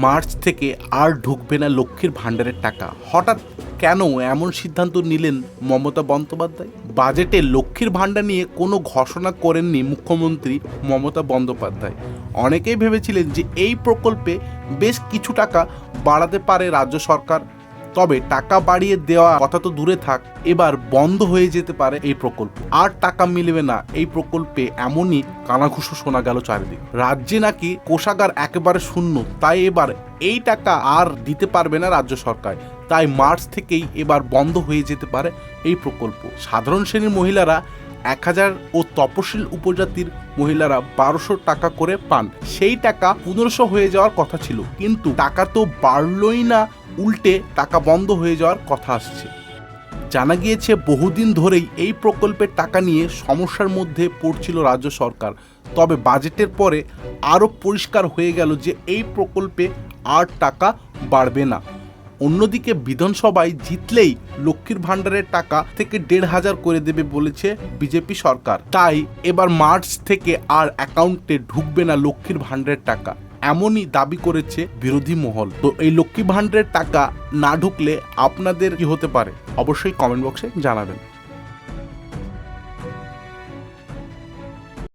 March থেকে আর ঢুকবে না লক্ষ্মীর ভাণ্ডারের টাকা। হঠাৎ কেন এমন সিদ্ধান্ত নিলেন মমতা বন্দ্যোপাধ্যায়? বাজেটে লক্ষ্মীর ভাণ্ডার নিয়ে কোনো ঘোষণা করেননি মুখ্যমন্ত্রী মমতা বন্দ্যোপাধ্যায়। অনেকেই ভেবেছিলেন যে এই প্রকল্পে বেশ কিছু টাকা বাড়াতে পারে রাজ্য সরকার, তবে টাকা বাড়িয়ে দেওয়া কথা তো দূরে থাক, এবার বন্ধ হয়ে যেতে পারে এই প্রকল্প। আর টাকা মিলবে না এই প্রকল্পে, এমনই কানাঘুষো শোনা গেল চারিদিক। রাজ্যে নাকি কোষাগার একেবারে শূন্য, তাই এবার এই টাকা আর দিতে পারবে না রাজ্য সরকার। তাই মার্চ থেকেই এবার বন্ধ হয়ে যেতে পারে এই প্রকল্প। সাধারণ শ্রেণীর মহিলারা 1000 ও তপশিল উপজাতির মহিলারা 1200 টাকা করে পান। সেই টাকা 1500 হয়ে যাওয়ার কথা ছিল, কিন্তু টাকা তো বাড়লই না, উল্টে টাকা বন্ধ হয়ে যাওয়ার কথা আসছে। জানা গিয়েছে বহুদিন ধরেই এই প্রকল্পের টাকা নিয়ে সমস্যার মধ্যে পড়ছিল রাজ্য সরকার, তবে বাজেটের পরে আরও পরিষ্কার হয়ে গেল যে এই প্রকল্পে আর টাকা বাড়বে না। অন্যদিকে বিধানসভায় জিতলেই লক্ষ্মীর ভাণ্ডারের টাকা থেকে 1500 করে দেবে বলেছে বিজেপি সরকার। তাই এবার মার্চ থেকে আর অ্যাকাউন্টে ঢুকবে না লক্ষ্মীর ভাণ্ডারের টাকা, এমনই দাবি করেছে বিরোধী মহল। তো এই লক্ষ্মী ভাণ্ডারের টাকা না ঢুকলে আপনাদের কি হতে পারে অবশ্যই কমেন্ট বক্সে জানাবেন।